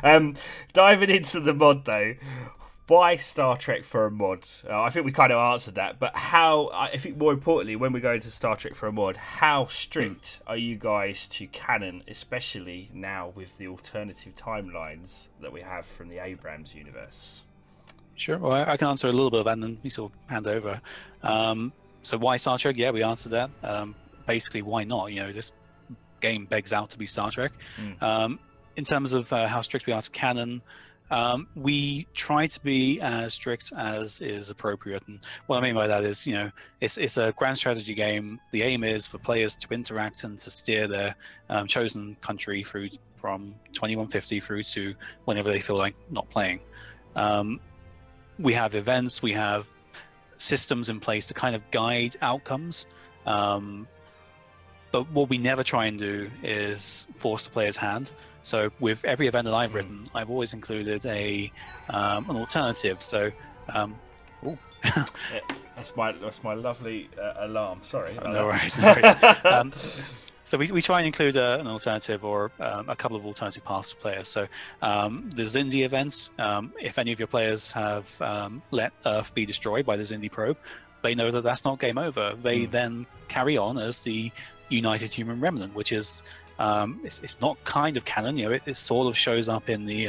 Diving into the mod though, why Star Trek for a mod? I think we kind of answered that, but how? I think more importantly, when we go into Star Trek for a mod, how strict are you guys to canon, especially now with the alternative timelines that we have from the Abrams universe? Sure. Well, I can answer a little bit of that, and then we sort of hand over. So why Star Trek? Yeah, we answered that. Basically, why not? You know, this game begs out to be Star Trek. In terms of how strict we are to canon, we try to be as strict as is appropriate. And what I mean by that is, you know, it's a grand strategy game. The aim is for players to interact and to steer their chosen country through from 2150 through to whenever they feel like not playing. We have events, we have systems in place to kind of guide outcomes. But what we never try and do is force the player's hand. So with every event that I've written, I've always included an alternative. So, that's my lovely alarm. Sorry. No worries. No worries. So we try and include an alternative or a couple of alternative paths for players. So the Xindi events, if any of your players have let Earth be destroyed by the Xindi probe, they know that that's not game over. They then carry on as the United Human Remnant, which is it's not kind of canon. You know, it sort of shows up in the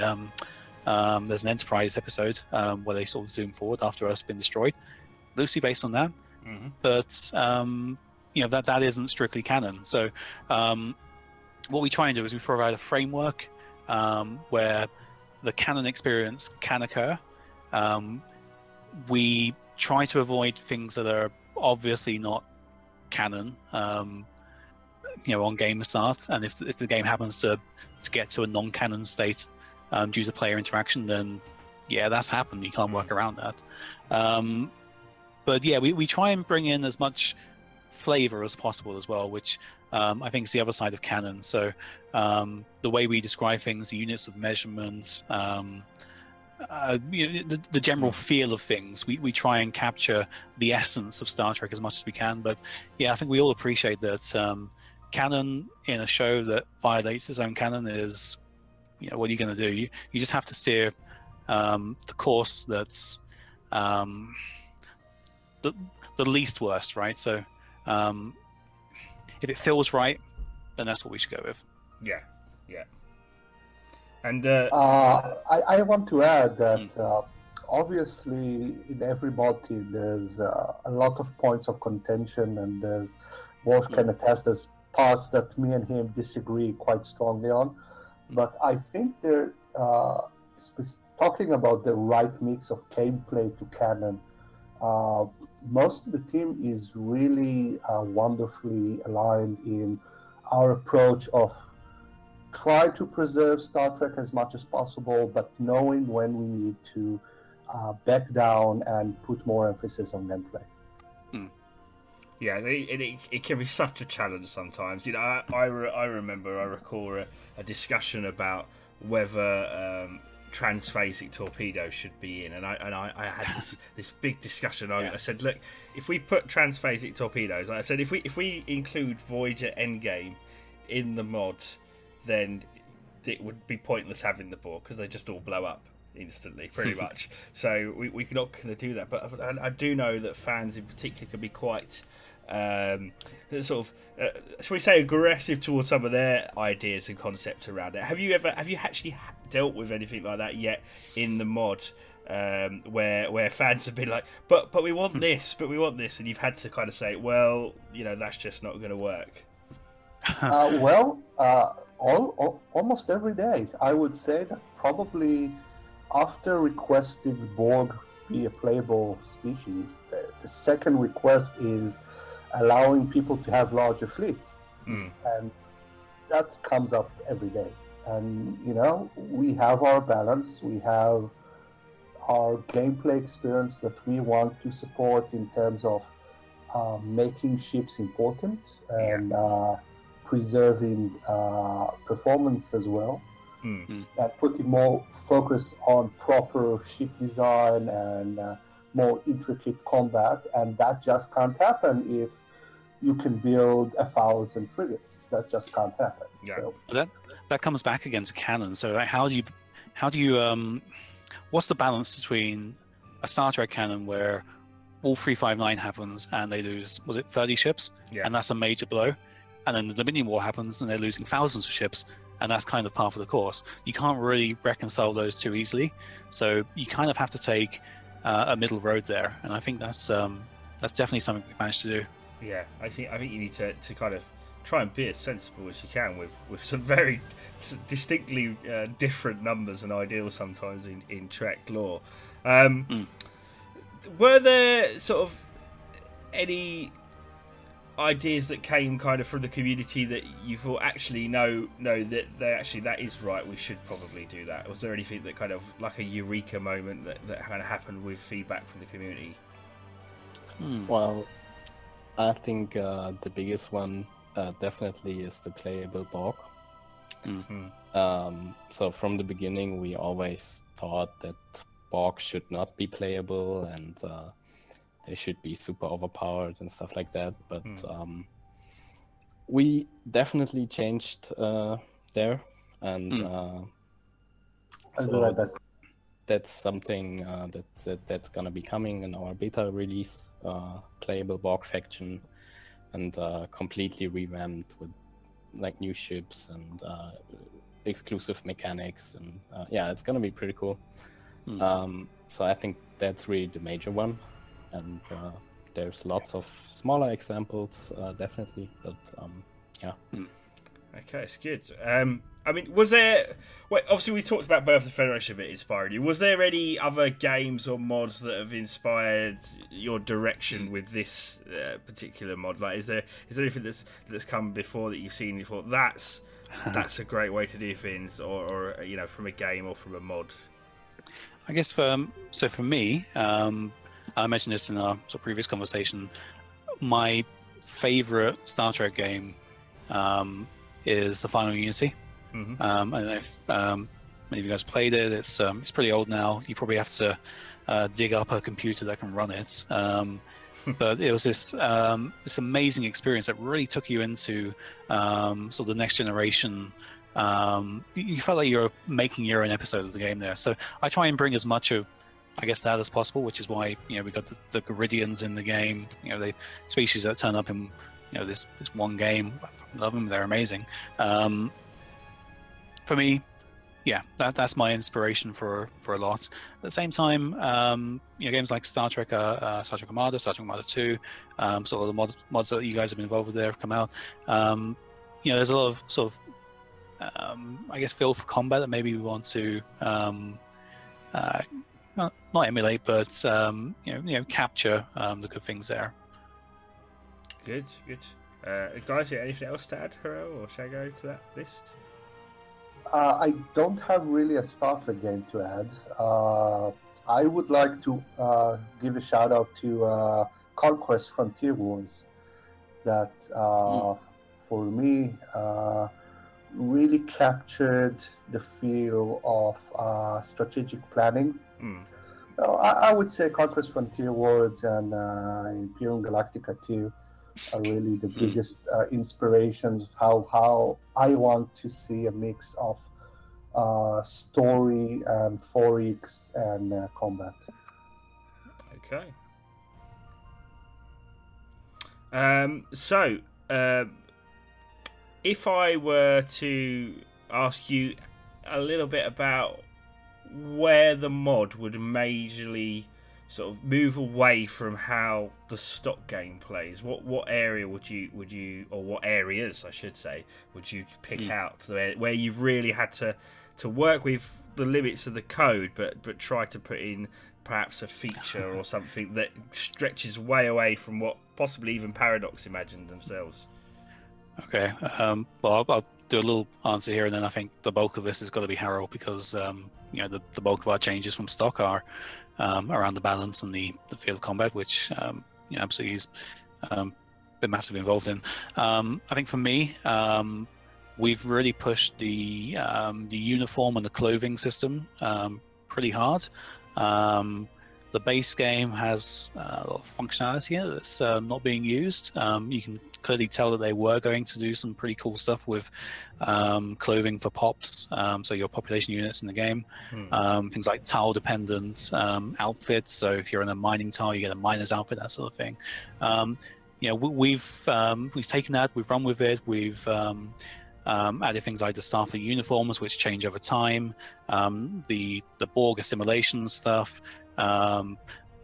there's an Enterprise episode where they sort of zoom forward after Earth's been destroyed, loosely based on that. But you know, that isn't strictly canon. So what we try and do is we provide a framework where the canon experience can occur. We try to avoid things that are obviously not canon, you know, on game start. And if the game happens to get to a non-canon state due to player interaction, then yeah, that's happened. You can't work around that. But yeah, we try and bring in as much flavor as possible as well, which I think is the other side of canon. So the way we describe things, the units of measurement, you know, the general feel of things, we try and capture the essence of Star Trek as much as we can. But yeah, I think we all appreciate that canon in a show that violates its own canon is, you know, what are you going to do? You just have to steer the course that's the least worst, right? So if it feels right, then that's what we should go with. Yeah. And I want to add that obviously in every mod team there's a lot of points of contention, and there's Wolf can attest there's parts that me and him disagree quite strongly on. But I think they're talking about the right mix of gameplay to canon. Most of the team is really wonderfully aligned in our approach of try to preserve Star Trek as much as possible, but knowing when we need to back down and put more emphasis on gameplay. Yeah, it can be such a challenge sometimes. You know, I recall a discussion about whether transphasic torpedoes should be in, and I had this big discussion. I said, look, if we put transphasic torpedoes, I said if we include Voyager Endgame in the mod, then it would be pointless having the board because they just all blow up instantly, pretty much. So we're not going to do that. But I do know that fans in particular can be quite shall we say, aggressive towards some of their ideas and concepts around it. Have you actually dealt with anything like that yet in the mod, where fans have been like, but we want this, and you've had to kind of say, well, you know, that's just not going to work? Almost every day, I would say that probably after requesting Borg be a playable species, the second request is allowing people to have larger fleets, and that comes up every day. And you know, we have our balance, we have our gameplay experience that we want to support in terms of making ships important and preserving performance as well, and putting more focus on proper ship design and more intricate combat. And that just can't happen if you can build 1,000 frigates. That just can't happen. Yeah. So, that comes back against canon. So how do how do you what's the balance between a Star Trek canon where all 359 happens and they lose, was it 30 ships? Yeah. And that's a major blow. And then the Dominion War happens and they're losing thousands of ships, and that's kind of par for the course. You can't really reconcile those two easily, so you kind of have to take a middle road there. And I think that's definitely something we managed to do. Yeah, I think you need to kind of try and be as sensible as you can with some very distinctly different numbers and ideals sometimes in Trek lore. Were there sort of any ideas that came kind of from the community that you thought, actually no, that is right, we should probably do that? Was there anything that kind of like a eureka moment that kind of happened with feedback from the community? Well, I think the biggest one definitely is the playable Borg. So from the beginning we always thought that Borg should not be playable, and they should be super overpowered and stuff like that. But we definitely changed there, and so that's something that's gonna be coming in our beta release. Playable Borg faction, and completely revamped with like new ships and exclusive mechanics, and yeah, it's gonna be pretty cool. So I think that's really the major one, and there's lots of smaller examples, definitely, but yeah. Okay, it's good. I mean, was there... Well, obviously, we talked about Birth of the Federation a bit inspired you. Was there any other games or mods that have inspired your direction with this particular mod? Like, is there anything that's come before that you've seen and you thought, that's a great way to do things, or you know, from a game or from a mod? I guess for me, I mentioned this in our sort of previous conversation, my favorite Star Trek game is The Final Unity. I don't know if many of you guys played it. It's pretty old now. You probably have to dig up a computer that can run it. But it was this amazing experience that really took you into sort of the next generation. You felt like you were making your own episode of the game there. So I try and bring as much of, I guess, that as possible, which is why, you know, we got the Garidians in the game. You know, the species that turn up in, you know, this one game. I love them. They're amazing. For me, yeah, that's my inspiration for a lot. At the same time, you know, games like Star Trek Armada, Star Trek Armada 2, sort of the mods that you guys have been involved with there have come out. You know, there's a lot of sort of, I guess, feel for combat that maybe we want to not emulate, but you know, capture the good things there. Good. Guys, anything else to add, Harel, or shall I go to that list? I don't have really a Star Trek game to add. I would like to give a shout out to Conquest Frontier Wars, that for me really captured the feel of strategic planning. I would say Conquest Frontier Wars and Imperium Galactica 2 are really the biggest inspirations of how I want to see a mix of story and 4X and combat. Okay. So, if I were to ask you a little bit about where the mod would majorly sort of move away from how the stock game plays, what area would you, or what areas I should say, would you pick out where you've really had to work with the limits of the code, but try to put in perhaps a feature or something that stretches way away from what possibly even Paradox imagined themselves? Okay, well, I'll do a little answer here, and then I think the bulk of this has got to be Harold, because you know, the bulk of our changes from stock are around the balance and the field of combat, which you know, absolutely he's been massively involved in. I think for me, we've really pushed the uniform and the clothing system pretty hard. the base game has a lot of functionality in it that's not being used. You can clearly tell that they were going to do some pretty cool stuff with clothing for pops, so your population units in the game. Things like tile-dependent outfits. So if you're in a mining tile, you get a miner's outfit, that sort of thing. You know, we've taken that, we've run with it, we've added things like the Starfleet uniforms, which change over time, the Borg assimilation stuff,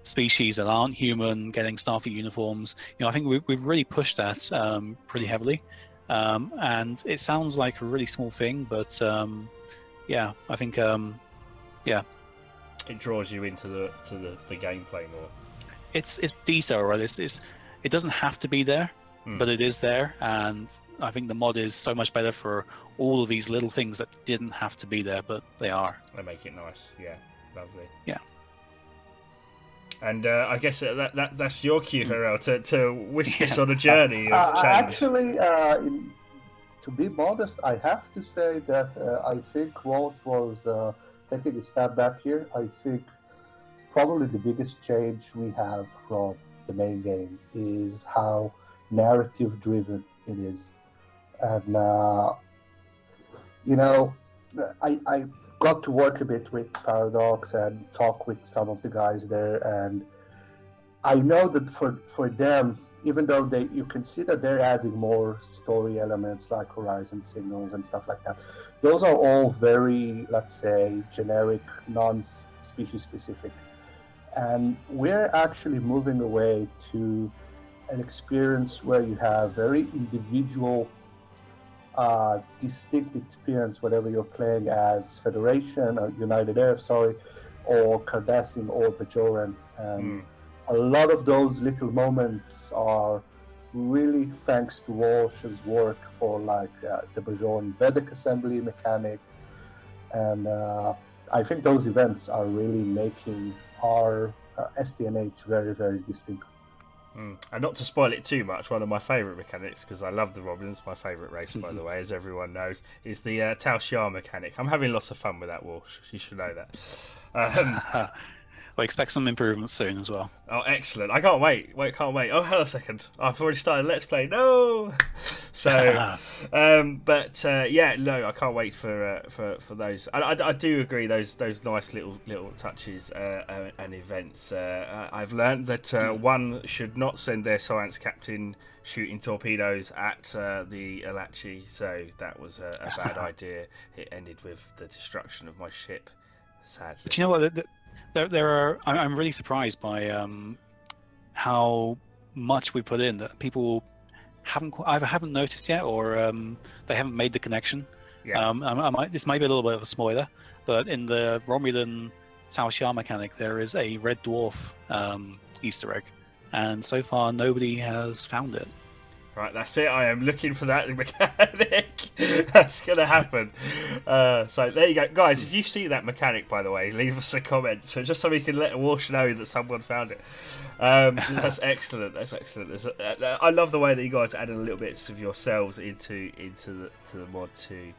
species that aren't human getting Starfleet uniforms. You know, I think we've really pushed that pretty heavily, and it sounds like a really small thing, but yeah, I think yeah, it draws you into the gameplay more. It's detail, right? It doesn't have to be there, but it is there, and I think the mod is so much better for all of these little things that didn't have to be there, but they are. They make it nice. Yeah, lovely. Yeah. And I guess that's your cue, Harel, to whisk us on a journey of change. Actually, to be modest, I have to say that I think Walsh was taking a step back here. I think probably the biggest change we have from the main game is how narrative-driven it is. And, you know, I got to work a bit with Paradox and talk with some of the guys there, and I know that for them, even though you can see that they're adding more story elements like horizon signals and stuff like that, those are all very, let's say, generic, non-species specific. And we're actually moving away to an experience where you have very individual, distinct experience, whatever you're playing as Federation or United Earth, or Cardassian or Bajoran. And a lot of those little moments are really thanks to Walsh's work for like the Bajoran Vedic assembly mechanic. And I think those events are really making our STNH very, very distinct. And not to spoil it too much, one of my favourite mechanics, because I love the Romulans, my favourite race, by the way, as everyone knows, is the Tal Shiar mechanic. I'm having lots of fun with that, Walsh. You should know that. We expect some improvements soon as well. Oh, excellent. I can't wait. Can't wait. Oh, hold on a second. I've already started Let's Play. No! So, yeah, no, I can't wait for those. I do agree, those nice little touches and events. I've learned that one should not send their science captain shooting torpedoes at the Alachi, so that was a bad idea. It ended with the destruction of my ship, sadly. But you know what? I'm really surprised by how much we put in that people either haven't noticed yet, or they haven't made the connection. Yeah. This might be a little bit of a spoiler, but in the Romulan Tal Shiar mechanic, there is a red dwarf Easter egg, and so far nobody has found it. Right, that's it. I am looking for that mechanic. That's going to happen. So there you go. Guys, if you see that mechanic, by the way, leave us a comment. So just so we can let Walsh know that someone found it. That's excellent. That's excellent. I love the way that you guys added a little bits of yourselves into the mod too.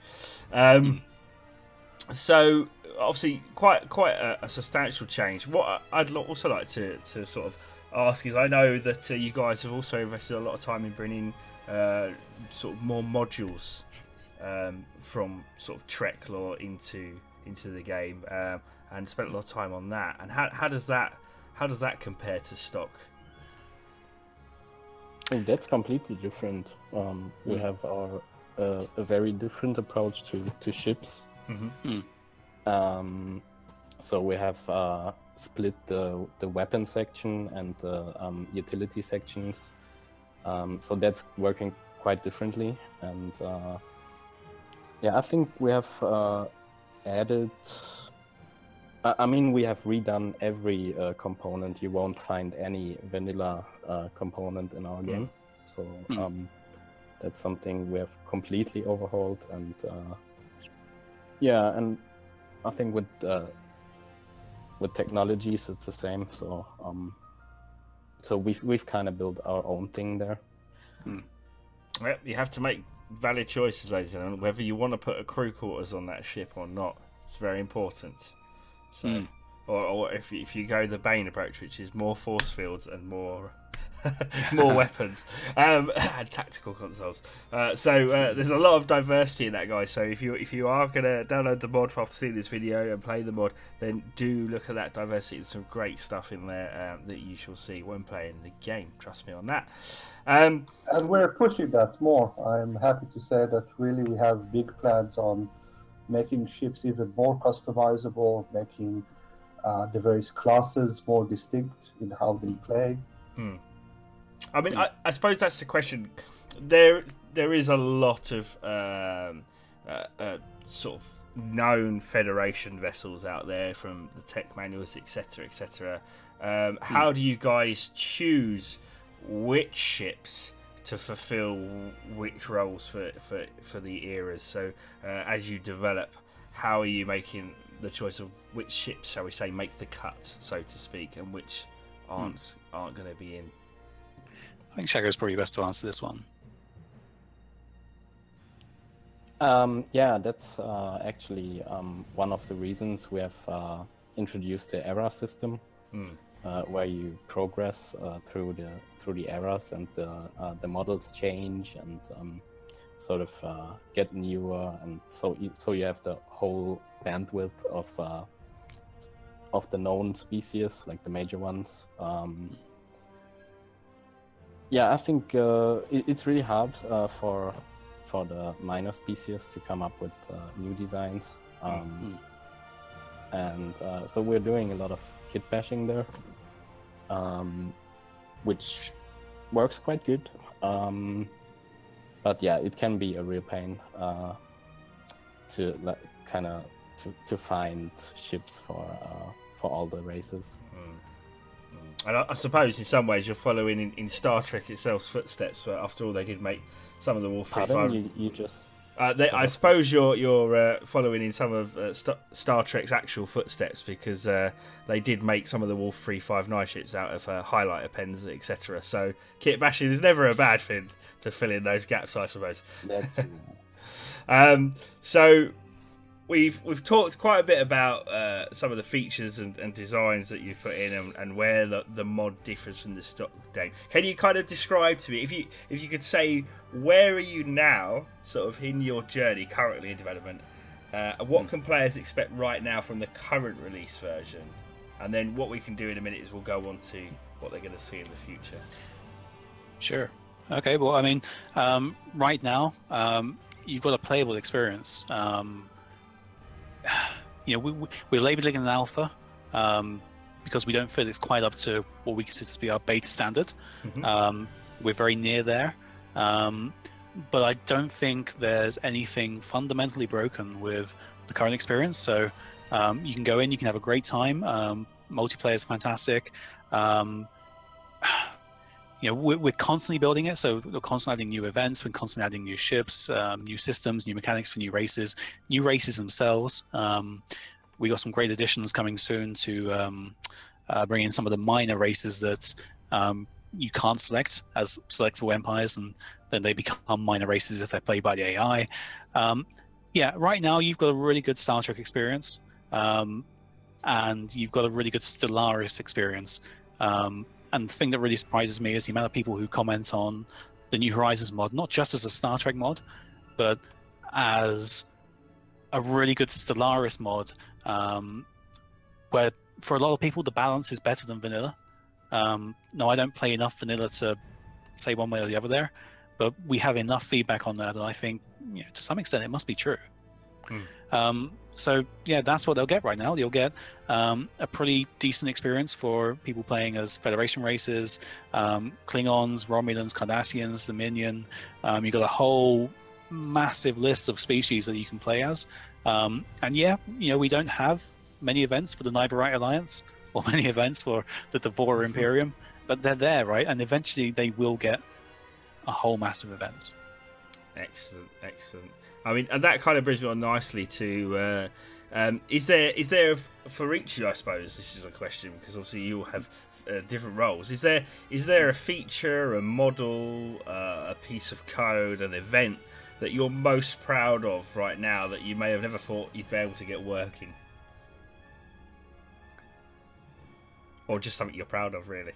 So obviously quite a substantial change. What I'd also like to sort of ask is, I know that you guys have also invested a lot of time in bringing sort of more modules from sort of Trek lore into the game, and spent a lot of time on that. And how does that compare to stock? I think that's completely different. We have a very different approach to ships. So we have split the weapon section and the utility sections. So that's working quite differently. And yeah, I think we have added... I mean, we have redone every component. You won't find any vanilla component in our game. So that's something we have completely overhauled. And yeah, and I think with technologies it's the same. So so we've kind of built our own thing there. Yep, you have to make valid choices, ladies and gentlemen, whether you want to put a crew quarters on that ship or not. It's very important. So or if you go the Bane approach, which is more force fields and more more weapons and tactical consoles. So there's a lot of diversity in that, guys. So if you are gonna download the mod after seeing this video and play the mod, then do look at that diversity. There's some great stuff in there that you shall see when playing the game. Trust me on that. And we're pushing that more. I'm happy to say that really we have big plans on making ships even more customizable, making the various classes more distinct in how they play. I mean, I suppose that's the question. There is a lot of sort of known Federation vessels out there from the tech manuals, etc., etc. How do you guys choose which ships to fulfill which roles for the eras? So as you develop, how are you making the choice of which ships, shall we say, make the cut, so to speak, and which aren't going to be in? I think Shagger's probably best to answer this one. Yeah, that's actually one of the reasons we have introduced the era system, where you progress through the eras, and the models change and sort of get newer, and so you have the whole bandwidth of the known species, like the major ones. Yeah, I think it's really hard for the minor species to come up with new designs, and so we're doing a lot of kit bashing there, which works quite good. But yeah, it can be a real pain to to find ships for all the races. And I suppose in some ways you're following in Star Trek itself's footsteps. After all, they did make some of the Wolf 359. You just. I suppose you're following in some of Star Trek's actual footsteps, because they did make some of the Wolf 359 ships out of highlighter pens, etc. So kit bashing is never a bad thing to fill in those gaps, I suppose. That's true. So we've talked quite a bit about some of the features and designs that you put in, and where the mod differs from the stock game. Can you kind of describe to me, if you could say, where are you now, sort of in your journey currently in development? What can players expect right now from the current release version? And then what we can do in a minute is we'll go on to what they're going to see in the future. Sure. Okay. Well, I mean, right now, you've got a playable experience. We're labeling an alpha because we don't feel it's quite up to what we consider to be our beta standard. We're very near there, but I don't think there's anything fundamentally broken with the current experience. So you can go in, you can have a great time. Multiplayer is fantastic. We're constantly building it, so we're constantly adding new events, we're constantly adding new ships, new systems, new mechanics for new races themselves. We got some great additions coming soon to bring in some of the minor races that you can't select as selectable empires, and then they become minor races if they're played by the AI. Right now you've got a really good Star Trek experience, and you've got a really good Stellaris experience. And the thing that really surprises me is the amount of people who comment on the New Horizons mod, not just as a Star Trek mod, but as a really good Stellaris mod, where for a lot of people the balance is better than vanilla. No, I don't play enough vanilla to say one way or the other there, but we have enough feedback on that, and I think to some extent it must be true. So yeah, that's what they'll get right now. You'll get a pretty decent experience for people playing as Federation races, Klingons, Romulans, Cardassians, Dominion. You've got a whole massive list of species that you can play as. And we don't have many events for the Niberite Alliance or many events for the Devora Imperium, but they're there, right? And eventually they will get a whole mass of events. Excellent. I mean, and that kind of brings me on nicely to is there for each of you, I suppose this is a question, because obviously you all have different roles. Is there a feature, a model, a piece of code, an event that you're most proud of right now that you may have never thought you'd be able to get working? or just something you're proud of, really.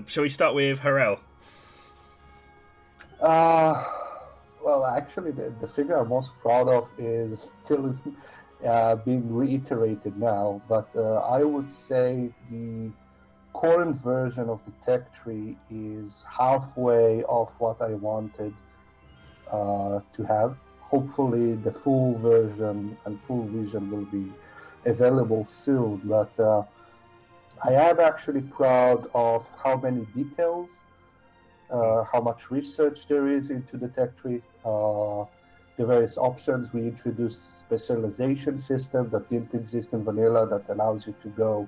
Shall we start with Harel? Well, actually, the figure I'm most proud of is still being reiterated now, but I would say the current version of the tech tree is halfway of what I wanted to have. Hopefully, the full version and full vision will be available soon, but I am actually proud of how many details, how much research there is into the tech tree, the various options. We introduced specialization system that didn't exist in vanilla that allows you to go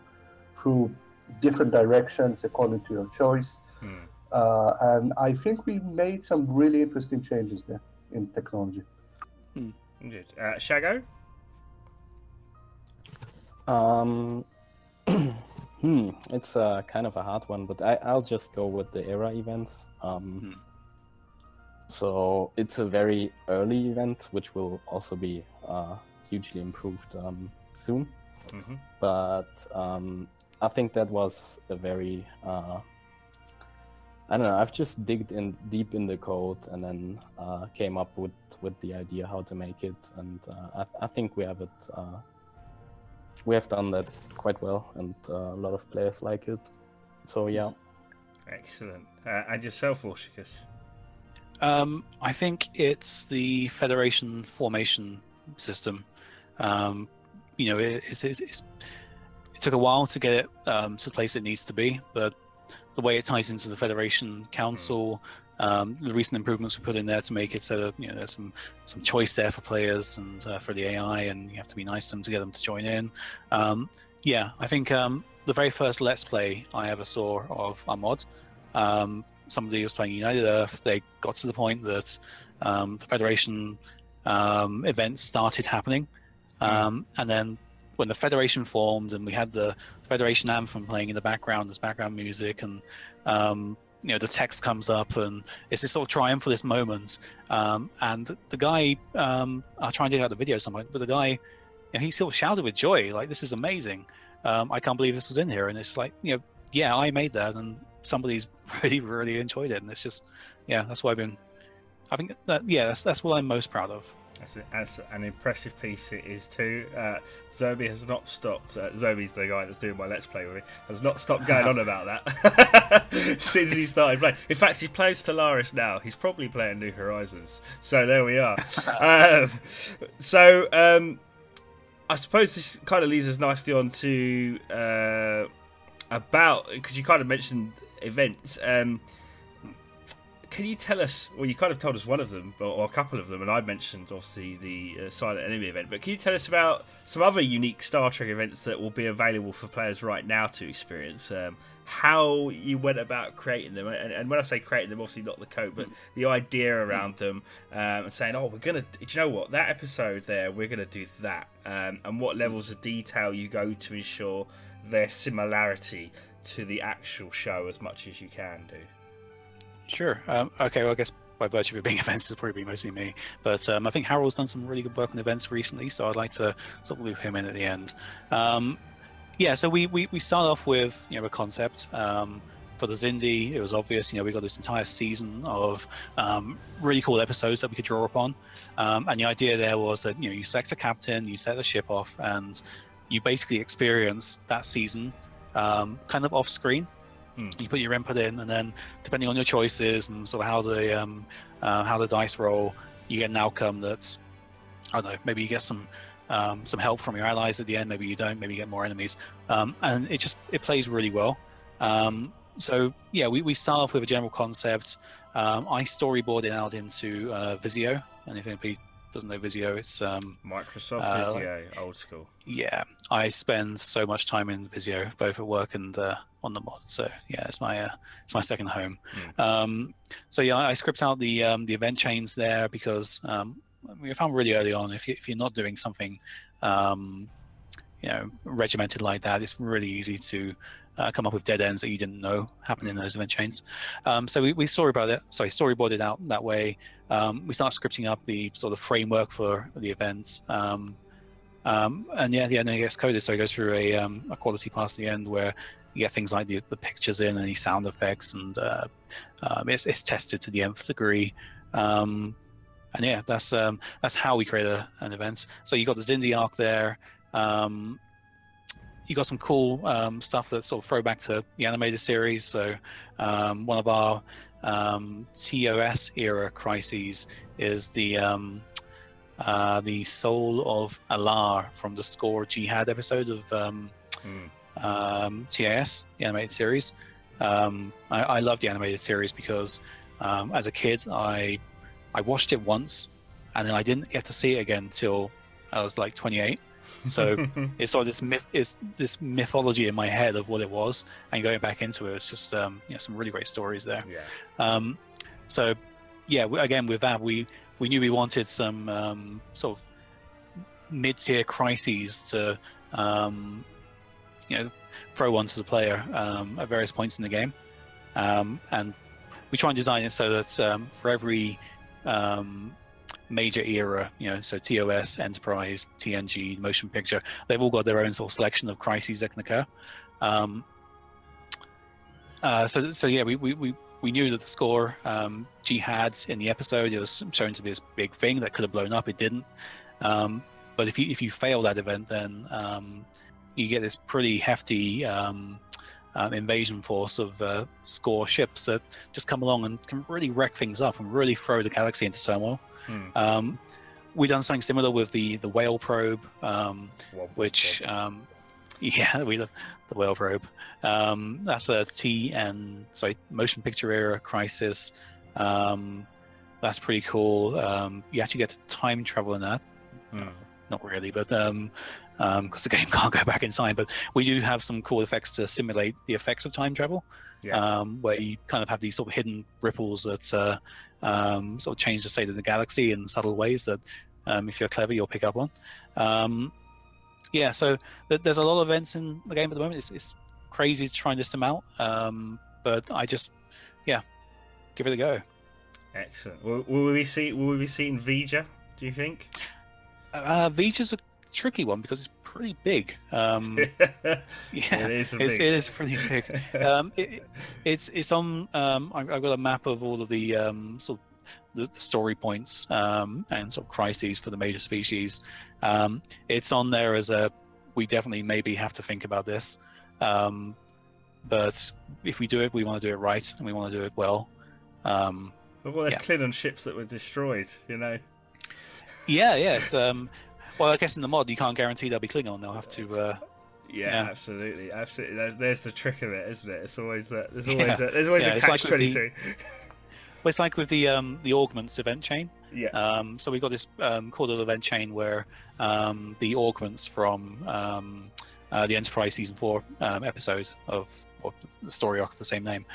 through different directions according to your choice. And I think we made some really interesting changes there in technology. Good. Shago? It's kind of a hard one, but I'll just go with the era events. So it's a very early event, which will also be hugely improved soon. But I think that was a very I don't know. I've just digged in deep in the code and then came up with the idea how to make it, and I think we have it. We have done that quite well, and a lot of players like it. So yeah. Excellent. And yourself, Orshicus? I think it's the Federation formation system. You know, it took a while to get it to the place it needs to be, but the way it ties into the Federation Council, the recent improvements we put in there to make it so that, you know, there's some choice there for players and for the AI, and you have to be nice to them to get them to join in. Yeah, I think the very first Let's Play I ever saw of our mod, somebody was playing United Earth. They got to the point that the Federation events started happening, and then when the Federation formed and we had the Federation anthem playing in the background as background music, and you know, the text comes up, and it's this sort of triumph for this moment. And the guy, I'll try and dig out the video somewhere, but the guy, you know, he sort of shouted with joy, like, "This is amazing! I can't believe this was in here." And it's like, you know, yeah, I made that, and somebody's really enjoyed it, and it's just, yeah, that's why I think that, yeah, that's what I'm most proud of. That's an impressive piece it is too. Zobi has not stopped. Zobi's the guy that's doing my Let's Play with me. Has not stopped going on about that since he started playing. In fact, he plays Stellaris now. He's probably playing New Horizons. So there we are. I suppose this kind of leads us nicely on to about, because you kind of mentioned events. Can you tell us, well, you kind of told us one of them, or a couple of them, and I mentioned, obviously, the Silent Enemy event, but can you tell us about some other unique Star Trek events that will be available for players right now to experience? How you went about creating them, and when I say creating them, obviously not the code, but the idea around them, and saying, oh, we're going to, do you know what, that episode there, we're going to do that, and what levels of detail you go to ensure their similarity to the actual show as much as you can do. Sure. Okay, well, I guess by virtue of it being events, it'll probably be mostly me. But I think Harold's done some really good work on events recently, so I'd like to sort of loop him in at the end. Yeah, so we start off with, you know, a concept. For the Zindi, it was obvious, you know, we got this entire season of really cool episodes that we could draw upon. And the idea there was that, you know, you select a captain, you set the ship off, and you basically experience that season kind of off screen. You put your input in, and then depending on your choices and sort of how the dice roll, you get an outcome that's, I don't know, maybe you get some help from your allies at the end, maybe you don't, maybe you get more enemies, and it plays really well. So yeah, we start off with a general concept. I storyboard it out into Visio, and if anybody doesn't know Visio, it's Microsoft Visio, old school. Yeah, I spend so much time in Visio, both at work and on the mod. So yeah, it's my second home. So yeah, I script out the event chains there because we found really early on, if you're not doing something you know, regimented like that, it's really easy to come up with dead ends that you didn't know happened in those event chains. So we storyboarded out that way. We start scripting up the sort of framework for the events. And yeah, then it gets coded, so it goes through a quality pass at the end where you get things like the pictures in, any sound effects, and it's tested to the nth degree. And yeah, that's how we create an event. So you got the Zindi arc there. You got some cool stuff that sort of throw back to the animated series. So one of our TOS era crises is the Soul of Alar from the Score Jihad episode of TAS, the animated series. I love the animated series because as a kid I watched it once and then I didn't get to see it again until I was like 28. So it's sort of this mythology in my head of what it was, and going back into it, it's just some really great stories there. Yeah. So yeah, again with that, we knew we wanted some sort of mid-tier crises to throw onto the player at various points in the game, and we try and design it so that for every major era, so TOS, Enterprise, TNG, Motion Picture, they've all got their own sort of selection of crises that can occur. So yeah, we knew that the Score Jihad in the episode, it was shown to be this big thing that could have blown up. It didn't. But if you fail that event, then you get this pretty hefty invasion force of Score ships that just come along and can really wreck things up and really throw the galaxy into turmoil. We've done something similar with the whale probe, which we love the whale probe. That's a motion picture era crisis. That's pretty cool. You actually get to time travel in that. Not really, but because the game can't go back in time. But we do have some cool effects to simulate the effects of time travel. Where you kind of have these sort of hidden ripples that sort of change the state of the galaxy in subtle ways that, if you're clever, you'll pick up on. So there's a lot of events in the game at the moment. It's crazy to try and list them out, but I just, give it a go. Excellent. Will we see Vija, do you think? Vija's a tricky one because it's pretty big. It is pretty big. It's on. I've got a map of all of the sort of the story points and sort of crises for the major species. It's on there as we definitely maybe have to think about this. But if we do it, we want to do it right and we want to do it well. There's Klingon ships that were destroyed, It's well, I guess in the mod you can't guarantee they'll be Klingon. They'll have to. Absolutely. There's the trick of it, isn't it? It's always that. There's always a catch-22. Well, it's like with the Augments event chain. So we've got this cool little event chain where the Augments from the Enterprise Season 4 episode of the story arc of the same name,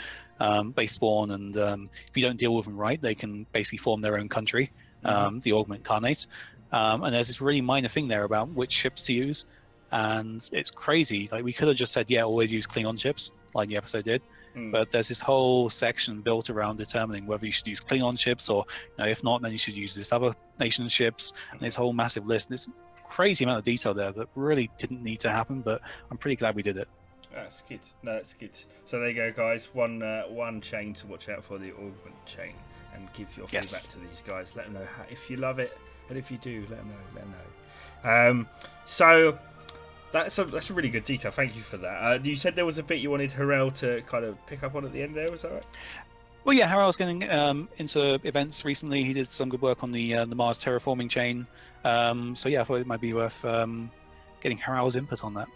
they spawn, and if you don't deal with them right, they can basically form their own country, the Augment Carnate. And there's this really minor thing there about which ships to use, and it's crazy. Like, we could have just said, always use Klingon ships, like the episode did. But there's this whole section built around determining whether you should use Klingon ships, or if not, then you should use this other nation's ships. And this whole massive list, this crazy amount of detail there that really didn't need to happen, but I'm pretty glad we did it. That's good. No, that's good. So there you go, guys. One chain to watch out for, the Augment Chain, and give your feedback to these guys. Let them know if you love it, and if you do, let them know. So that's a really good detail. Thank you for that. You said there was a bit you wanted Harel to kind of pick up on at the end there. Was that right? Well, yeah, Harel's getting into events recently. He did some good work on the Mars terraforming chain. So yeah, I thought it might be worth getting Harel's input on that.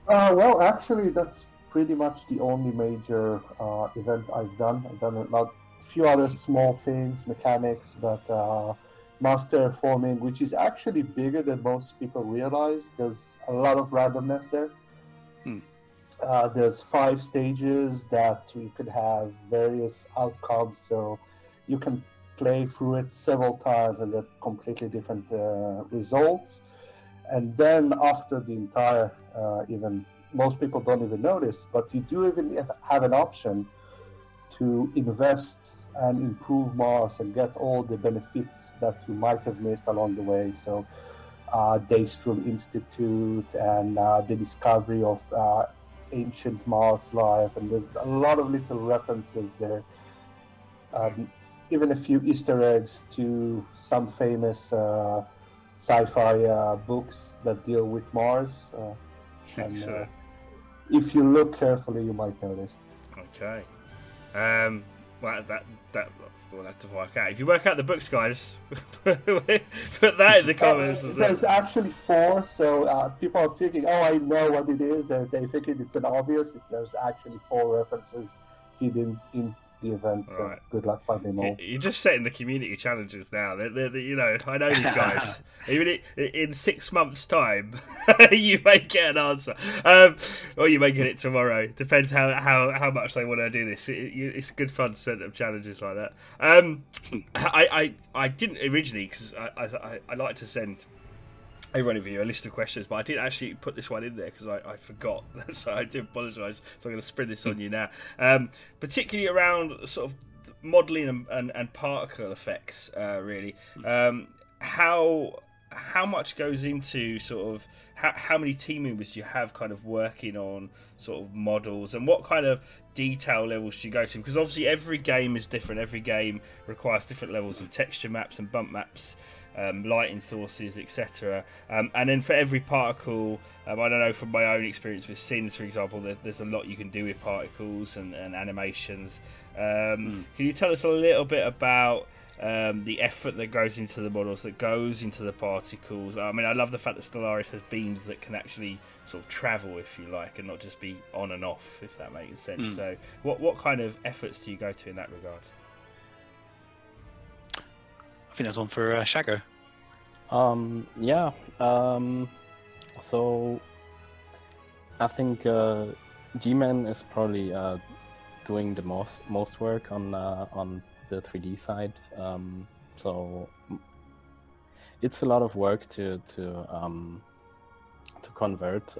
Well, actually, that's pretty much the only major event I've done. I've done a few other small things, mechanics, but Mars terraforming, which is actually bigger than most people realize. There's a lot of randomness there. There's 5 stages that you could have various outcomes, so you can play through it several times and get completely different results. And then after the entire, even most people don't even notice, but you do even have an option to invest and improve Mars and get all the benefits that you might have missed along the way. So Daystrom Institute and the discovery of ancient Mars life, and there's a lot of little references there. Even a few Easter eggs to some famous sci-fi books that deal with Mars. And if you look carefully, you might notice. Okay. Well, we'll have to work out. If you work out the books, guys, put that in the comments. There's actually 4, so people are thinking, oh, I know what it is. They think it's an obvious. There's actually 4 references hidden in the event, so right. Good luck finding them all. You're just setting the community challenges now. They're, you know, I know these guys. Even in 6 months' time, you may get an answer, or you may get it tomorrow. Depends how much they want to do this. It's good fun to set up challenges like that. I didn't originally, because I like to send every one of you a list of questions, but I didn't actually put this one in there because I forgot. So I do apologise. So I'm going to spread this on you now, particularly around sort of modelling and particle effects. Really, how much goes into sort of how many team members you have kind of working on sort of models, and what kind of detail levels do you go to? Because obviously every game is different. Every game requires different levels of texture maps and bump maps, lighting sources, etc. And then for every particle, I don't know, from my own experience with Sins, for example, there's a lot you can do with particles and animations. Can you tell us a little bit about the effort that goes into the models, that goes into the particles? I mean, I love the fact that Stellaris has beams that can actually sort of travel, if you like, and not just be on and off, if that makes sense. So what kind of efforts do you go to in that regard? I think that's one for Shago. Yeah. So I think G-Man is probably doing the most work on the 3D side. So it's a lot of work to convert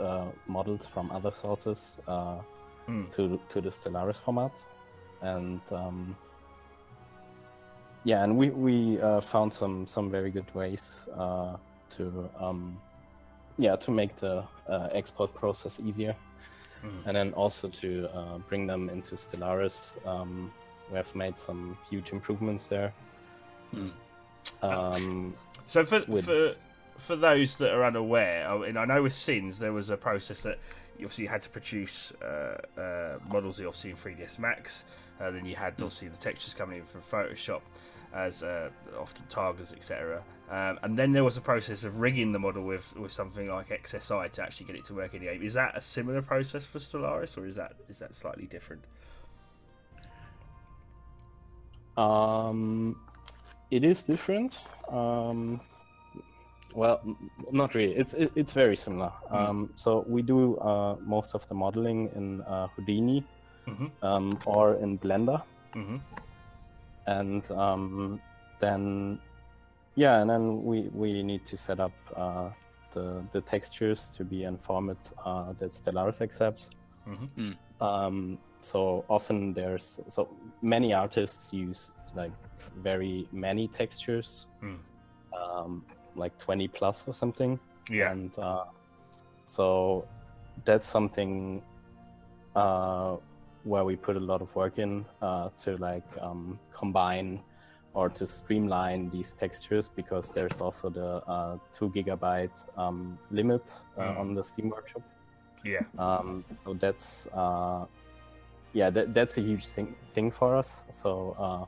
models from other sources to the Stellaris format, and yeah, and we found some very good ways to make the export process easier, and then also to bring them into Stellaris. We have made some huge improvements there. So for those that are unaware, I know with Sins there was a process that obviously you had to produce models obviously in 3ds Max, then you had obviously the textures coming in from Photoshop as often Targas, etc. And then there was a process of rigging the model with something like XSI to actually get it to work in the game. Is that a similar process for Stellaris, or is that slightly different? It is different. Well, not really. It's very similar. So we do most of the modeling in Houdini or in Blender, and then we need to set up the textures to be in format that Stellaris accepts. So often so many artists use like very many textures, like 20 plus or something. Yeah. And so that's something where we put a lot of work in to like combine or to streamline these textures, because there's also the 2 gigabyte limit on the Steam Workshop. Yeah. So that's that's a huge thing for us. So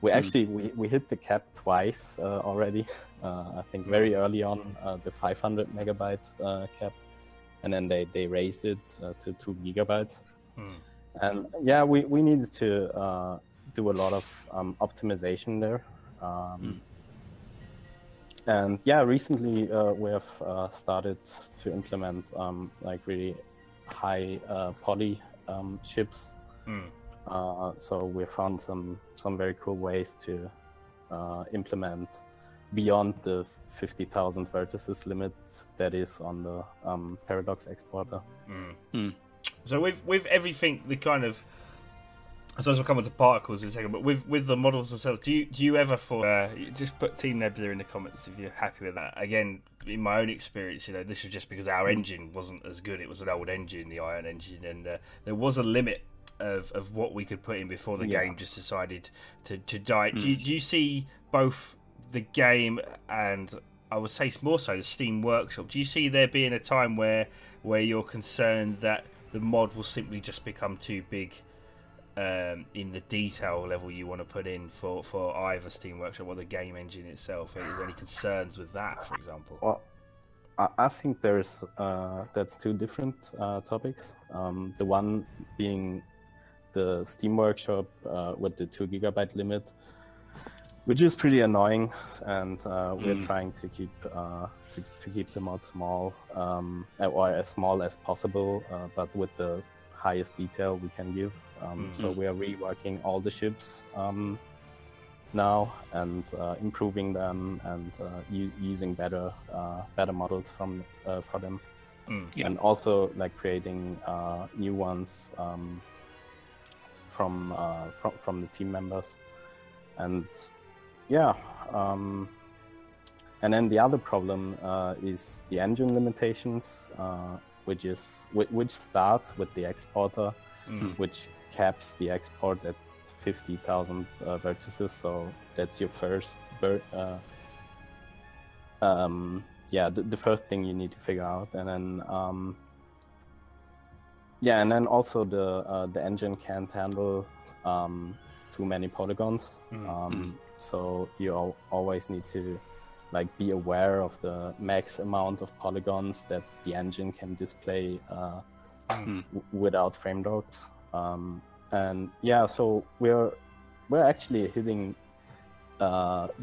we actually we hit the cap twice already. I think very early on, the 500 megabyte cap, and then they raised it to 2 gigabytes. And yeah, we needed to do a lot of optimization there. And yeah, recently we have started to implement like really high poly chips. So we found some very cool ways to implement beyond the 50,000 vertices limit that is on the Paradox exporter. So with everything, the kind of, I suppose we'll come on to particles in a second, but with the models themselves, do you ever just put Team Nebula in the comments if you're happy with that? Again, in my own experience, you know, this was just because our engine wasn't as good. It was an old engine, the Iron engine, and there was a limit of what we could put in before the game just decided to die. Do you see both the game and, I would say more so, the Steam Workshop? Do you see there being a time where you're concerned that the mod will simply just become too big in the detail level you want to put in for either Steam Workshop or the game engine itself? Is there any concerns with that, for example? Well, I think that's two different topics. The one being the Steam Workshop with the 2 GB limit, which is pretty annoying, and we're trying to keep the mod small, or as small as possible, but with the highest detail we can give. So we are reworking all the ships now, and improving them, and using better models for them, and also like creating new ones from the team members, and and then the other problem is the engine limitations, which starts with the exporter, which caps the export at 50,000 vertices. So that's your first the first thing you need to figure out. And then also the engine can't handle too many polygons. So you always need to like be aware of the max amount of polygons that the engine can display without frame drops. And so we're actually hitting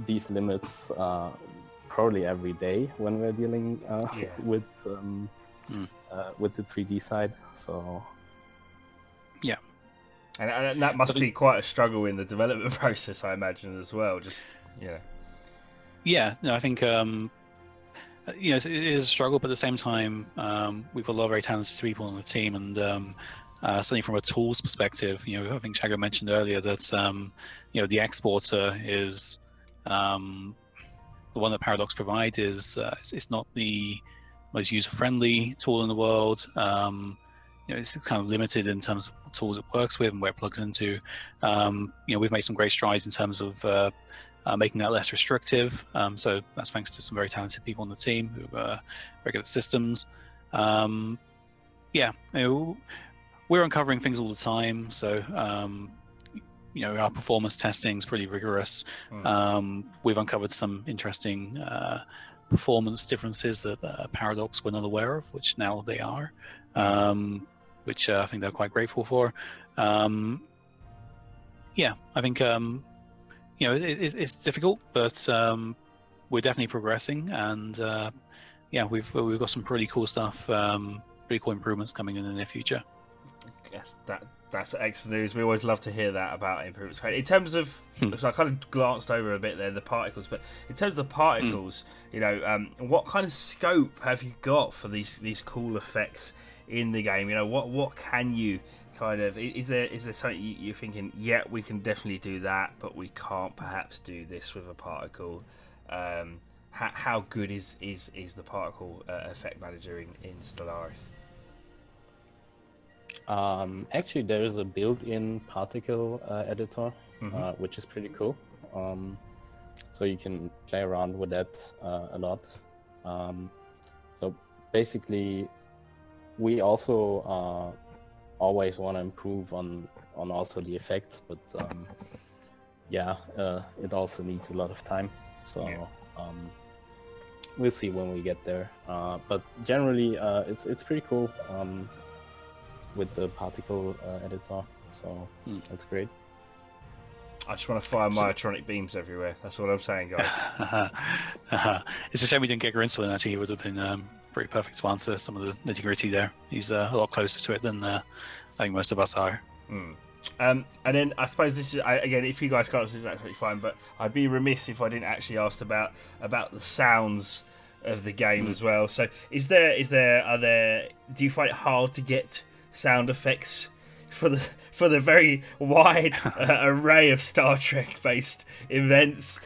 these limits probably every day when we're dealing with the 3D side. So and that must be quite a struggle in the development process, I imagine, as well. Just I think it is a struggle, but at the same time, we've got a lot of very talented people on the team, and certainly from a tools perspective, I think Chago mentioned earlier that the exporter is the one that Paradox provide is it's not the most user-friendly tool in the world. It's kind of limited in terms of what tools it works with and where it plugs into. We've made some great strides in terms of making that less restrictive. So that's thanks to some very talented people on the team who are very good at systems. We're uncovering things all the time. So our performance testing is pretty rigorous. We've uncovered some interesting performance differences that Paradox were not aware of, which now they are. Which I think they're quite grateful for. I think it's difficult, but we're definitely progressing, and we've got some pretty cool stuff, pretty cool improvements coming in the near future. Yes, that's excellent news. We always love to hear that about improvements. In terms of, so I kind of glanced over a bit there, the particles, but in terms of the particles, what kind of scope have you got for these cool effects in the game? What can you kind of, is there something you're thinking, we can definitely do that, but we can't perhaps do this with a particle? How good is the particle effect manager in Stellaris? Actually, there is a built-in particle editor, which is pretty cool. So you can play around with that a lot. So basically, we also always want to improve on also the effects, but it also needs a lot of time. So we'll see when we get there. But generally, it's pretty cool. With the particle editor, so that's great. I just want to fire myotronic beams everywhere. That's what I'm saying, guys. It's a shame we didn't get Grinselin. Actually, he would have been pretty perfect to answer some of the nitty-gritty there. He's a lot closer to it than I think most of us are. And then I suppose this is, again, if you guys can't, this is absolutely fine, but I'd be remiss if I didn't actually ask about the sounds of the game as well. So do you find it hard to get sound effects for the very wide array of Star Trek based events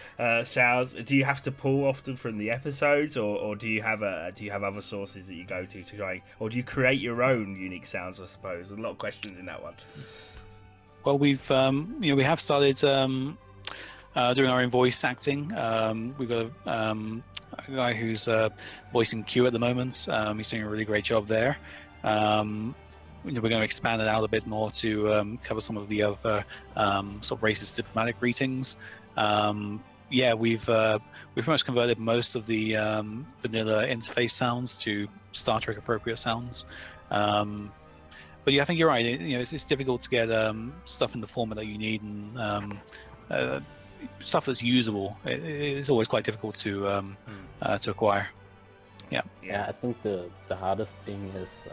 sounds. Do you have to pull often from the episodes, or do you have other sources that you go to try, or do you create your own unique sounds? I suppose a lot of questions in that one. Well, we've we have started doing our own voice acting. We've got a guy who's voicing Q at the moment. He's doing a really great job there. We're going to expand it out a bit more to cover some of the other sort of racist diplomatic greetings. We've pretty much converted most of the vanilla interface sounds to Star Trek appropriate sounds. But yeah, I think you're right. It's difficult to get stuff in the format that you need, and stuff that's usable. It's always quite difficult to acquire. Yeah. I think the hardest thing is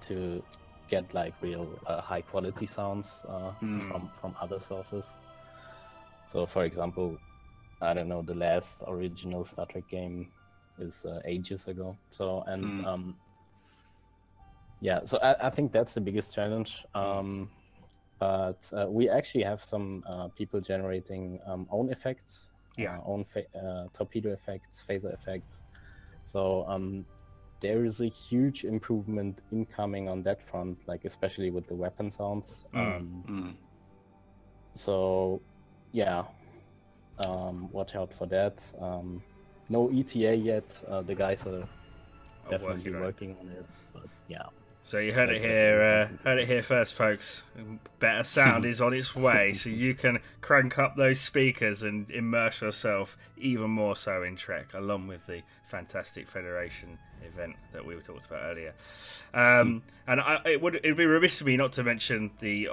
to get like real high quality sounds from other sources. So, for example, I don't know, the last original Star Trek game is ages ago. So so I think that's the biggest challenge. But we actually have some people generating own effects, own torpedo effects, phaser effects. So there is a huge improvement incoming on that front, like especially with the weapon sounds. So yeah, watch out for that. No ETA yet. The guys are definitely working on it, but yeah. So you heard it here first, folks. Better sound is on its way, so you can crank up those speakers and immerse yourself even more so in Trek, along with the fantastic Federation event that we talked about earlier. And it'd be remiss of me not to mention the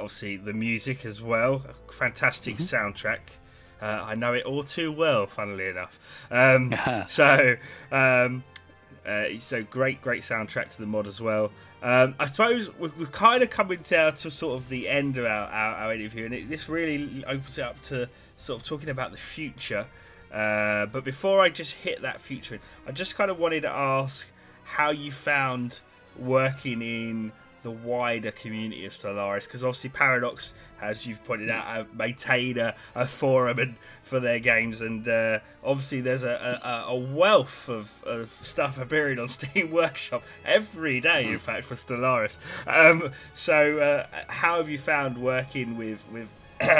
music as well. A fantastic soundtrack. I know it all too well, funnily enough. So great soundtrack to the mod as well. I suppose we're kind of coming down to sort of the end of our interview, and this really opens it up to sort of talking about the future. But before I just hit that future, I just kind of wanted to ask how you found working in the wider community of Stellaris, because obviously Paradox, as you've pointed out, have maintained a forum for their games, and obviously there's a wealth of stuff appearing on Steam Workshop every day, in fact, for Stellaris. So how have you found working with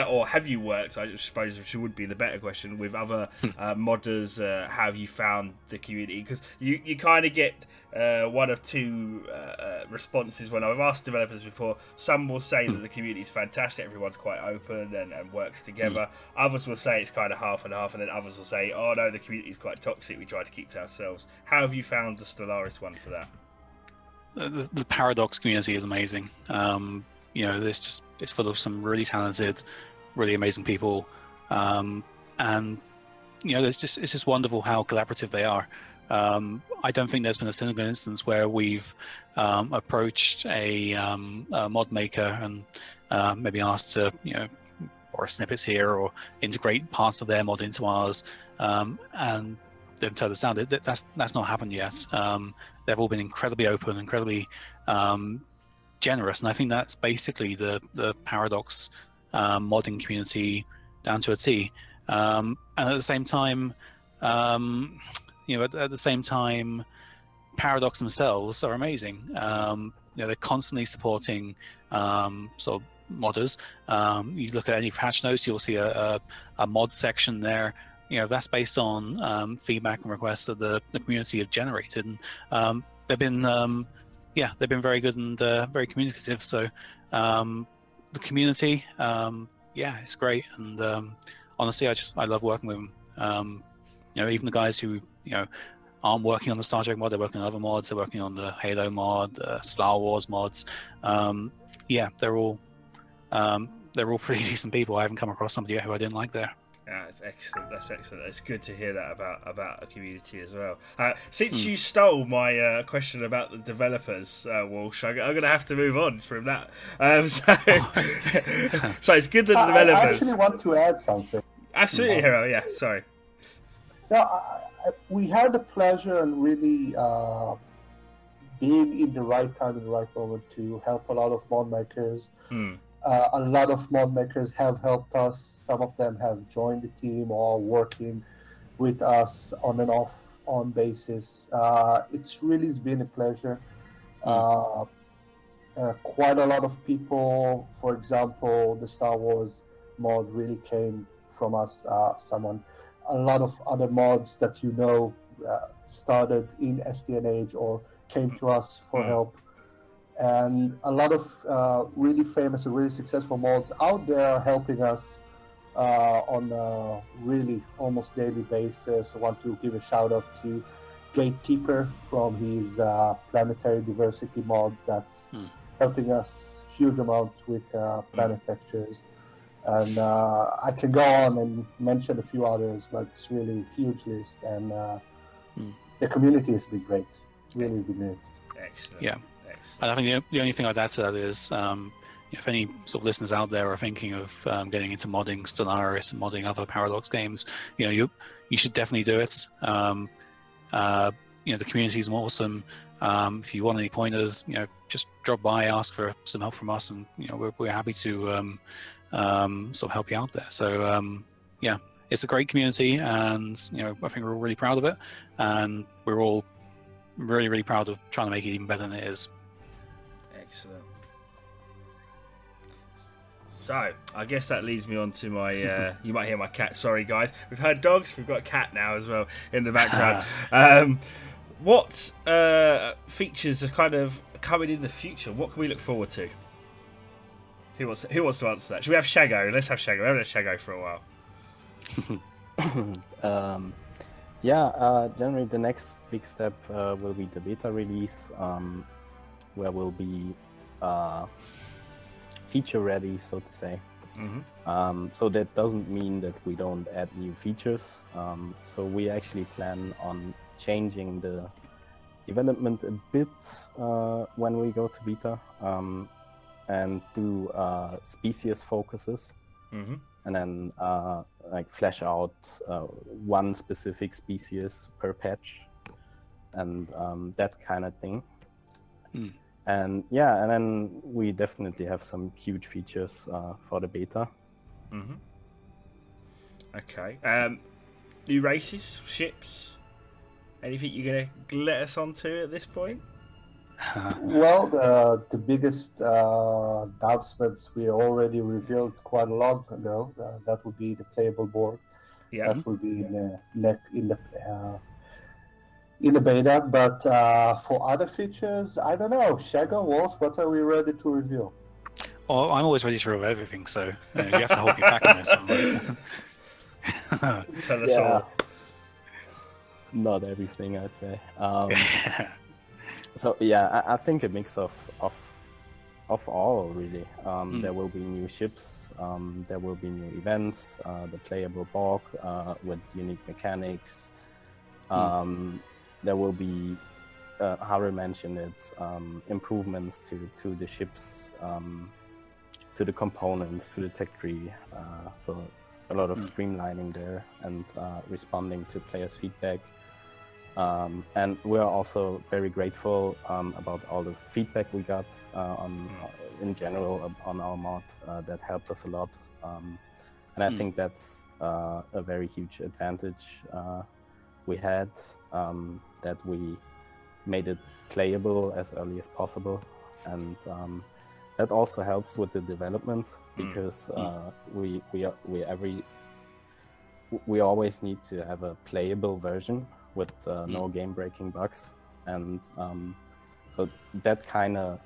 or have you worked, I suppose, which would be the better question, with other modders? How have you found the community? Because you kind of get one of two responses when I've asked developers before. Some will say that the community is fantastic, everyone's quite open and works together. Others will say it's kind of half and half, and then others will say, oh no, the community is quite toxic, we try to keep to ourselves. How have you found the Stellaris one for that? The Paradox community is amazing. It's full of some really talented, really amazing people, and it's just wonderful how collaborative they are. I don't think there's been a single instance where we've approached a mod maker and maybe asked to borrow snippets here or integrate parts of their mod into ours, and they've told us down. That's not happened yet. They've all been incredibly open, incredibly generous, and I think that's basically the Paradox modding community down to a T. And at the same time, Paradox themselves are amazing. They're constantly supporting sort of modders. You look at any patch notes, you'll see a mod section there. That's based on feedback and requests that the community have generated, and they've been very good and very communicative. So the community, it's great. And honestly, I love working with them. Even the guys who aren't working on the Star Trek mod, they're working on other mods. They're working on the Halo mod, Star Wars mods. They're all pretty decent people. I haven't come across somebody yet who I didn't like there. Yeah, that's excellent. That's excellent. It's good to hear that about a community as well. Since you stole my question about the developers, Walsh, I'm going to have to move on from that. So it's good that the developers. I actually want to add something. Absolutely, Hero. Yeah, sorry. Yeah, we had the pleasure and really being in the right time, in the right moment to help a lot of mod makers. A lot of mod makers have helped us. Some of them have joined the team or working with us on and off on basis. It's really been a pleasure. Quite a lot of people, for example, the Star Wars mod really came from us. A lot of other mods that started in STNH or came to us for help. And a lot of really famous and really successful mods out there are helping us on a really almost daily basis. I want to give a shout out to Gatekeeper from his planetary diversity mod that's helping us huge amount with planet textures. And I can go on and mention a few others, but it's really a huge list. And the community has been great. Really been great. Excellent. Yeah. Excellent. And I think the only thing I'd add to that is, if any sort of listeners out there are thinking of getting into modding Stellaris and modding other Paradox games, you should definitely do it. The community is awesome. If you want any pointers, just drop by, ask for some help from us, and we're happy to sort of help you out there. So yeah, it's a great community, and I think we're all really proud of it, and we're all really, really proud of trying to make it even better than it is. Excellent. So, I guess that leads me on to my, you might hear my cat, sorry guys. We've heard dogs, we've got a cat now as well in the background. What features are kind of coming in the future? What can we look forward to? Who wants to answer that? Should we have Shago? Let's have Shago. We haven't had Shago for a while. Generally the next big step will be the beta release, where we'll be feature ready, so to say. So that doesn't mean that we don't add new features. So we actually plan on changing the development a bit when we go to beta, and do species focuses, and then like flesh out one specific species per patch, and that kind of thing. And yeah, and then we definitely have some huge features for the beta. Okay. New races, ships, anything you're gonna let us on to at this point? Well, the biggest announcements we already revealed quite a long ago. That would be the playable board. Yeah. That will be in the beta. But for other features, I don't know. Shago, Wolf, what are we ready to reveal? Well, I'm always ready to reveal everything, so you have to hold me back on this one. Tell us all. Not everything, I'd say. So yeah, I think a mix of all really. There will be new ships, there will be new events, the playable Borg with unique mechanics. There will be, Harry mentioned it, improvements to the ships, to the components, to the tech tree. So a lot of streamlining there and responding to players' feedback. And we're also very grateful about all the feedback we got in general on our mod. That helped us a lot, and I think that's a very huge advantage we had, that we made it playable as early as possible, and that also helps with the development, because we always need to have a playable version with no game-breaking bugs, and so that kind of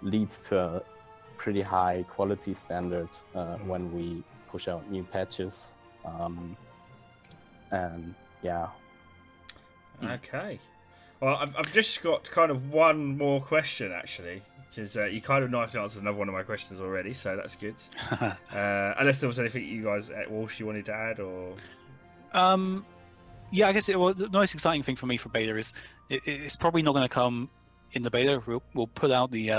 leads to a pretty high quality standard when we push out new patches, and yeah. Okay. Well, I've just got kind of one more question actually, because you kind of nicely answered another one of my questions already, so that's good. Unless there was anything you guys at Walsh you wanted to add, or yeah, I guess the most exciting thing for me for beta is it's probably not going to come in the beta. We'll put out the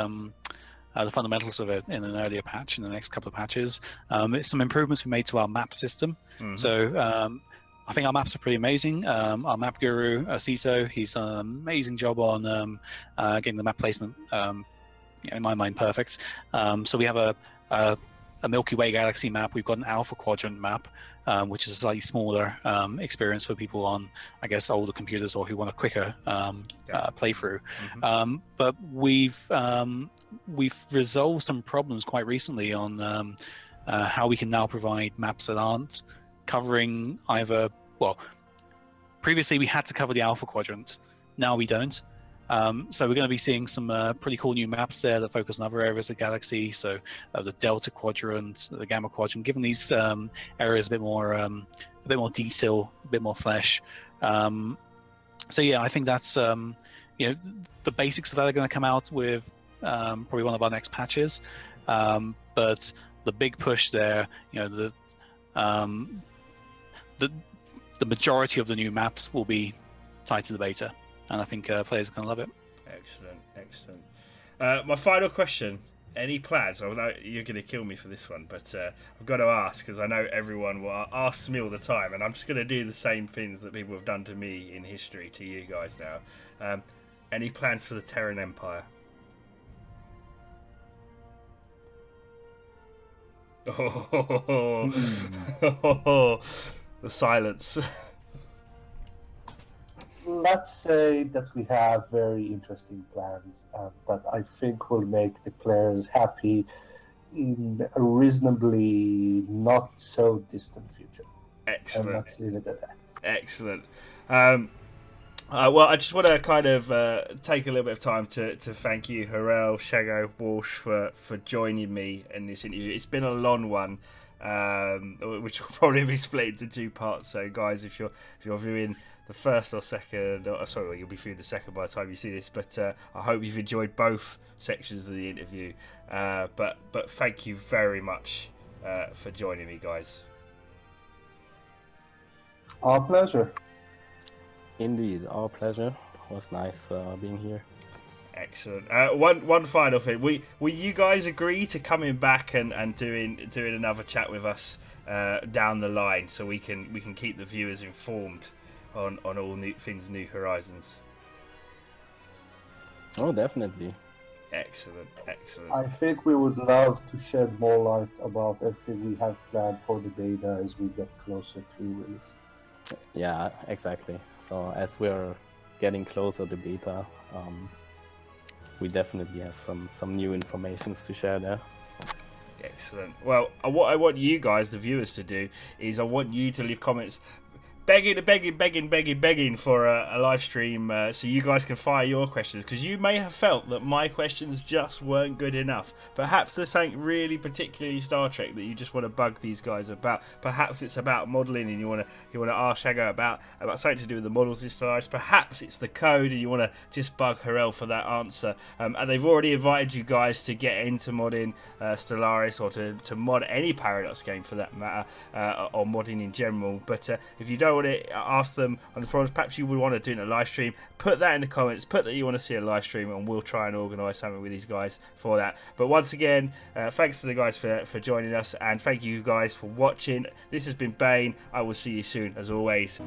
fundamentals of it in an earlier patch, in the next couple of patches. It's some improvements we made to our map system. So I think our maps are pretty amazing. Our map guru, Cito, he's done an amazing job on getting the map placement, in my mind, perfect. So we have a Milky Way galaxy map. We've got an Alpha Quadrant map, which is a slightly smaller experience for people on, I guess, older computers or who want a quicker playthrough. But we've resolved some problems quite recently on how we can now provide maps that aren't covering either. Well, previously we had to cover the Alpha Quadrant. Now we don't. So we're going to be seeing some pretty cool new maps there that focus on other areas of the galaxy. So the Delta Quadrant, the Gamma Quadrant, giving these areas a bit more detail, a bit more flesh. So yeah, I think that's the basics of that are going to come out with probably one of our next patches. But the big push there, the majority of the new maps will be tied to the beta. And I think players are going to love it. Excellent, excellent. My final question, any plans? I know you're going to kill me for this one, but I've got to ask, because I know everyone asks me all the time, and I'm just going to do the same things that people have done to me in history to you guys now. Any plans for the Terran Empire? The silence. Let's say that we have very interesting plans that I think will make the players happy in a reasonably not so distant future. Excellent. And let's leave it at that. Excellent. Well, I just want to kind of take a little bit of time to thank you, Harel, Shago, Walsh, for joining me in this interview. It's been a long one, which will probably be split into two parts. So, guys, if you're viewing the first or second, sorry, you'll be viewing the second by the time you see this. But I hope you've enjoyed both sections of the interview. But thank you very much for joining me, guys. Our pleasure. Indeed, our pleasure. It was nice being here. Excellent. One final thing. Will you guys agree to coming back and doing another chat with us down the line, so we can keep the viewers informed on all new things, New Horizons? Oh, definitely. Excellent, excellent. I think we would love to shed more light about everything we have planned for the beta as we get closer to release. Yeah, exactly. So as we're getting closer to beta, we definitely have some new information to share there. Excellent. Well, what I want you guys, the viewers, to do is I want you to leave comments begging for a live stream so you guys can fire your questions, because you may have felt that my questions just weren't good enough. Perhaps there's something really particularly Star Trek that you just want to bug these guys about. Perhaps it's about modelling and you want to ask Shago about something to do with the models in Stellaris. Perhaps it's the code and you want to just bug Harel for that answer. And they've already invited you guys to get into modding Stellaris, or to mod any Paradox game for that matter, or modding in general. But if you don't want to ask them on the forums, perhaps you would want to do it in a live stream, put that in the comments, put that you want to see a live stream, and we'll try and organise something with these guys for that. But once again, thanks to the guys for joining us, and thank you guys for watching. This has been Bane. I will see you soon, as always.